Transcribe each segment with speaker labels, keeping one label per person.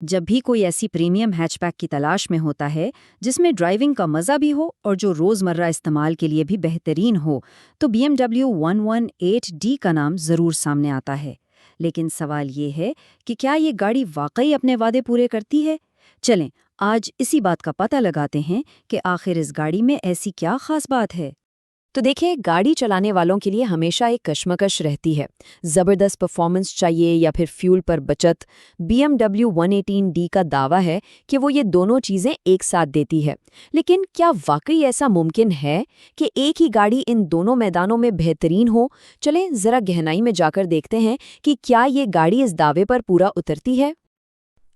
Speaker 1: जब भी कोई ऐसी प्रीमियम हैचबैक की तलाश में होता है जिसमें ड्राइविंग का मज़ा भी हो और जो रोज़मर्रा इस्तेमाल के लिए भी बेहतरीन हो, तो BMW 118D का नाम ज़रूर सामने आता है। लेकिन सवाल ये है कि क्या ये गाड़ी वाकई अपने वादे पूरे करती है? चलें, आज इसी बात का पता लगाते हैं कि आखिर इस गाड़ी में ऐसी क्या खास बात है।
Speaker 2: तो देखिए, गाड़ी चलाने वालों के लिए हमेशा एक कश्मकश रहती है। ज़बरदस्त परफॉर्मेंस चाहिए या फिर फ्यूल पर बचत। BMW 118D का दावा है कि वो ये दोनों चीज़ें एक साथ देती है। लेकिन क्या वाकई ऐसा मुमकिन है कि एक ही गाड़ी इन दोनों मैदानों में बेहतरीन हो? चलें ज़रा गहराई में जाकर देखते हैं कि क्या ये गाड़ी इस दावे पर पूरा उतरती है।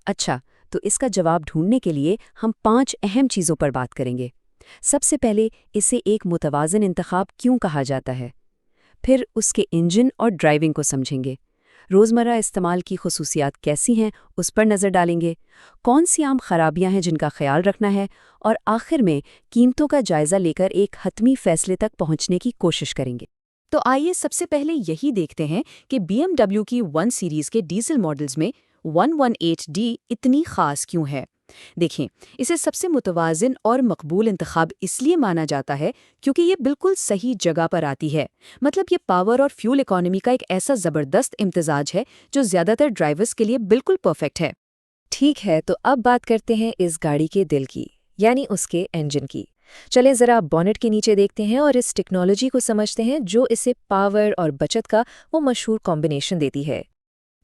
Speaker 2: अच्छा, तो इसका जवाब ढूंढने के लिए हम 5 अहम चीज़ों पर बात करेंगे। सबसे पहले, इसे एक मुतवाज़िन इंतखाब क्यों कहा जाता है। फिर उसके इंजन और ड्राइविंग को समझेंगे। रोज़मर्रा इस्तेमाल की खुसूसियात कैसी हैं, उस पर नज़र डालेंगे। कौन सी आम खराबियां हैं जिनका ख्याल रखना है, और आखिर में कीमतों का जायज़ा लेकर एक हतमी फैसले तक पहुंचने की कोशिश करेंगे। तो आइए सबसे पहले यही देखते हैं कि BMW की 1 सीरीज़ के डीजल मॉडल्स में 118D इतनी ख़ास क्यों है। देखें, इसे सबसे मुतवाज़िन और मकबूल इंतखाब इसलिए माना जाता है क्योंकि ये बिल्कुल सही जगह पर आती है। मतलब ये पावर और फ्यूल इकोनॉमी का एक ऐसा ज़बरदस्त इम्तिजाज है जो ज़्यादातर ड्राइवर्स के लिए बिल्कुल परफेक्ट है। ठीक है, तो अब बात करते हैं इस गाड़ी के दिल की, यानी उसके इंजन की। चलें ज़रा बॉनेट के नीचे देखते हैं और इस टेक्नोलॉजी को समझते हैं जो इसे पावर और बचत का वो मशहूर कॉम्बिनेशन देती है।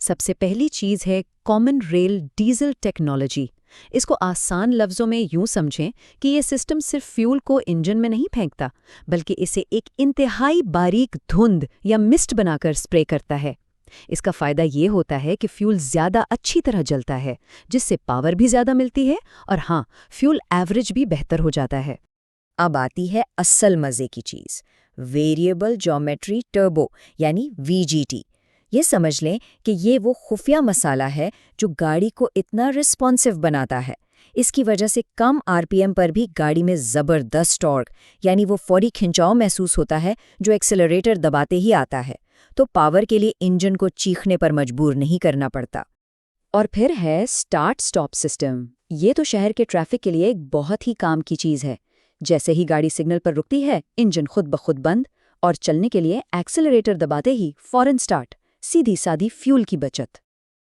Speaker 2: सबसे पहली चीज़ है कॉमन रेल डीजल टेक्नोलॉजी। इसको आसान लफ्ज़ों में यूं समझें कि ये सिस्टम सिर्फ फ्यूल को इंजन में नहीं फेंकता, बल्कि इसे एक इंतहाई बारीक धुंध या मिस्ट बनाकर स्प्रे करता है। इसका फ़ायदा ये होता है कि फ्यूल ज़्यादा अच्छी तरह जलता है, जिससे पावर भी ज़्यादा मिलती है और हाँ, फ्यूल एवरेज भी बेहतर हो जाता है। अब आती है असल मज़े की चीज़, वेरिएबल ज्योमेट्री टर्बो यानी VGT। ये समझ लें कि ये वो खुफिया मसाला है जो गाड़ी को इतना रिस्पॉन्सिव बनाता है। इसकी वजह से कम RPM पर भी गाड़ी में ज़बरदस्त टॉर्क यानी वो फौरी खिंचाव महसूस होता है जो एक्सेलरेटर दबाते ही आता है। तो पावर के लिए इंजन को चीखने पर मजबूर नहीं करना पड़ता। और फिर है स्टार्ट स्टॉप सिस्टम। ये तो शहर के ट्रैफिक के लिए एक बहुत ही काम की चीज़ है। जैसे ही गाड़ी सिग्नल पर रुकती है, इंजन खुद ब खुद बंद, और चलने के लिए एक्सेलरेटर दबाते ही फौरन स्टार्ट। सीधी सादी फ्यूल की बचत।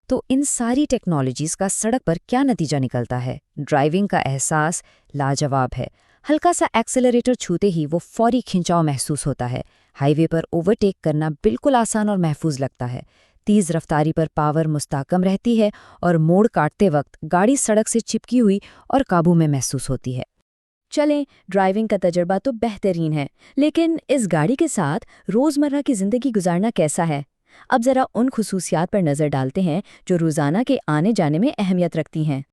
Speaker 2: तो इन सारी टेक्नोलॉजीज़ का सड़क पर क्या नतीजा निकलता है? ड्राइविंग का एहसास लाजवाब है। हल्का सा एक्सेलरेटर छूते ही वो फौरी खिंचाव महसूस होता है। हाईवे पर ओवरटेक करना बिल्कुल आसान और महफूज लगता है। तेज़ रफ्तारी पर पावर मुस्तकम रहती है और मोड़ काटते वक्त गाड़ी सड़क से चिपकी हुई और काबू में महसूस होती है। चलें, ड्राइविंग का तजर्बा तो बेहतरीन है, लेकिन इस गाड़ी के साथ रोज़मर्रा की ज़िंदगी गुजारना कैसा है? अब ज़रा उन खुसूसियात पर नज़र डालते हैं जो रोज़ाना के आने जाने में अहमियत रखती हैं।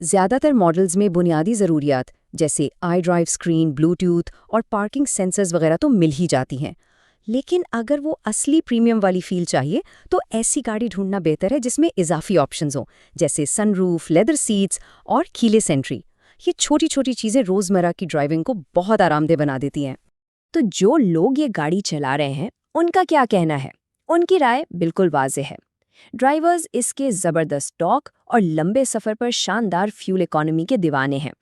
Speaker 2: ज़्यादातर मॉडल्स में बुनियादी ज़रूरियात जैसे आई ड्राइव स्क्रीन, ब्लूटूथ और पार्किंग सेंसर्स वगैरह तो मिल ही जाती हैं। लेकिन अगर वो असली प्रीमियम वाली फील चाहिए तो ऐसी गाड़ी ढूंढना बेहतर है जिसमें इजाफी ऑप्शंस हों, जैसे सनरूफ, लेदर सीट्स और कीलेस एंट्री। ये छोटी छोटी चीज़ें रोज़मर्रा की ड्राइविंग को बहुत आरामदेह बना देती हैं। तो जो लोग ये गाड़ी चला रहे हैं, उनका क्या कहना है? उनकी राय बिल्कुल वाज़ेह है। ड्राइवर्स इसके ज़बरदस्त टॉर्क और लंबे सफ़र पर शानदार फ्यूल इकोनॉमी के दीवाने हैं।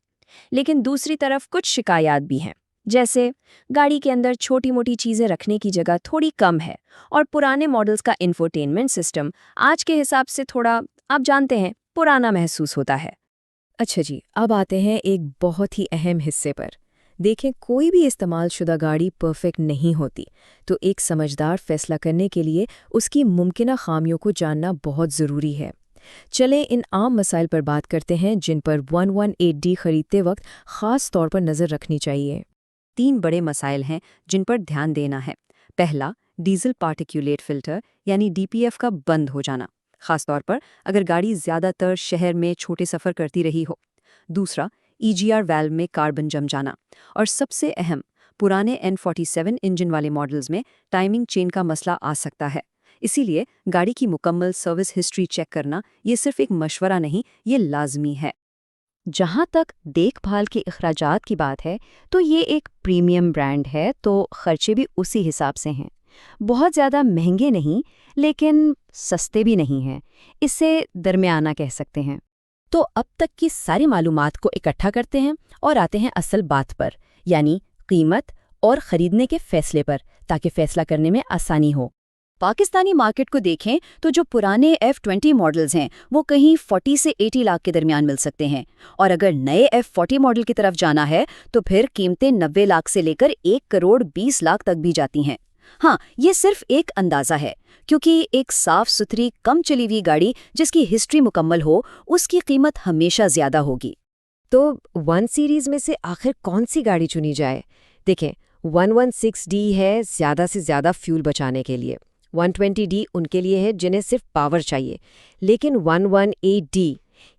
Speaker 2: लेकिन दूसरी तरफ कुछ शिकायत भी हैं, जैसे गाड़ी के अंदर छोटी मोटी चीज़ें रखने की जगह थोड़ी कम है और पुराने मॉडल्स का इंफोटेनमेंट सिस्टम आज के हिसाब से थोड़ा, आप जानते हैं, पुराना महसूस होता है। अच्छा जी, अब आते हैं एक बहुत ही अहम हिस्से पर। देखें, कोई भी इस्तेमाल शुदा गाड़ी परफेक्ट नहीं होती, तो एक समझदार फैसला करने के लिए उसकी मुमकिना खामियों को जानना बहुत ज़रूरी है। चलें इन आम मसाइल पर बात करते हैं जिन पर 118D खरीदते वक्त ख़ास तौर पर नज़र रखनी चाहिए। 3 बड़े मसाइल हैं जिन पर ध्यान देना है। पहला, डीजल पार्टिकुलेट फ़िल्टर यानी DPF का बंद हो जाना, ख़ास तौर पर अगर गाड़ी ज़्यादातर शहर में छोटे सफ़र करती रही हो। दूसरा, EGR वाल्व में कार्बन जम जाना। और सबसे अहम, पुराने N47 इंजन वाले मॉडल्स में टाइमिंग चेन का मसला आ सकता है। इसीलिए गाड़ी की मुकम्मल सर्विस हिस्ट्री चेक करना ये सिर्फ एक मशवरा नहीं, ये लाजमी है। जहाँ तक देखभाल के अखराजात की बात है, तो ये एक प्रीमियम ब्रांड है, तो खर्चे भी उसी हिसाब से हैं। बहुत ज़्यादा महंगे नहीं, लेकिन सस्ते भी नहीं हैं। इसे दरमियाना कह सकते हैं। تو اب تک کی ساری معلومات کو اکٹھا کرتے ہیں اور آتے ہیں اصل بات پر، یعنی قیمت اور خریدنے کے فیصلے پر، تاکہ فیصلہ کرنے میں آسانی ہو۔
Speaker 1: پاکستانی مارکیٹ کو دیکھیں تو جو پرانے F20 ماڈلز ہیں وہ کہیں 40 سے 80 لاکھ کے درمیان مل سکتے ہیں، اور اگر نئے F40 ماڈل کی طرف جانا ہے تو پھر قیمتیں 90 لاکھ سے لے کر 1 کروڑ 20 لاکھ تک بھی جاتی ہیں۔ ہاں، یہ صرف ایک اندازہ ہے، کیونکہ ایک صاف ستھری کم چلی ہوئی گاڑی جس کی ہسٹری مکمل ہو اس کی قیمت ہمیشہ زیادہ ہوگی۔
Speaker 2: تو 1 سیریز میں سے آخر کون سی گاڑی چنی جائے؟ دیکھیں، 116D ہے زیادہ سے زیادہ فیول بچانے کے لیے، 120D ان کے لیے ہے جنہیں صرف پاور چاہیے، لیکن 118D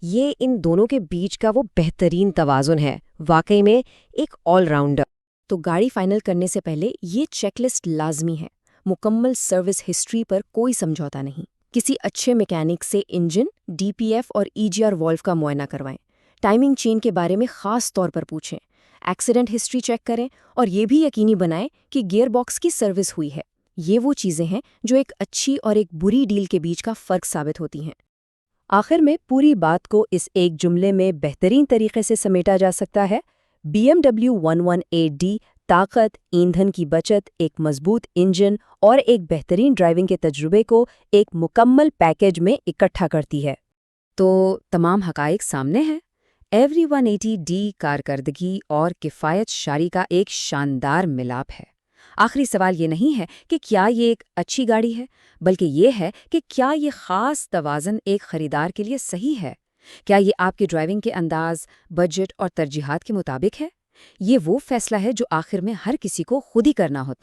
Speaker 2: یہ ان دونوں کے بیچ کا وہ بہترین توازن ہے، واقعی میں ایک آل راؤنڈر۔
Speaker 3: تو گاڑی فائنل کرنے سے پہلے یہ چیک لسٹ لازمی ہے۔ مکمل سروس ہسٹری پر کوئی سمجھوتا نہیں۔ کسی اچھے میکینک سے انجن، DPF اور EGR والو کا معائنہ کروائیں۔ ٹائمنگ چین کے بارے میں خاص طور پر پوچھیں۔ ایکسیڈنٹ ہسٹری چیک کریں اور یہ بھی یقینی بنائیں کہ گیئر باکس کی سروس ہوئی ہے۔ یہ وہ چیزیں ہیں جو ایک اچھی اور ایک بری ڈیل کے بیچ کا فرق ثابت ہوتی ہیں۔
Speaker 2: آخر میں پوری بات کو اس ایک جملے میں بہترین طریقے سے سمیٹا جا سکتا ہے: BMW 118D طاقت، ایندھن کی بچت، ایک مضبوط انجن اور ایک بہترین ڈرائیونگ کے تجربے کو ایک مکمل پیکیج میں اکٹھا کرتی ہے۔
Speaker 1: تو تمام حقائق سامنے ہیں۔ ایوری 180D کارکردگی اور کفایت شاری کا ایک شاندار ملاپ ہے۔ آخری سوال یہ نہیں ہے کہ کیا یہ ایک اچھی گاڑی ہے، بلکہ یہ ہے کہ کیا یہ خاص توازن ایک خریدار کے لیے صحیح ہے؟ کیا یہ آپ کے ڈرائیونگ کے انداز، بجٹ اور ترجیحات کے مطابق ہے؟ یہ وہ فیصلہ ہے جو آخر میں ہر کسی کو خود ہی کرنا ہوتا ہے۔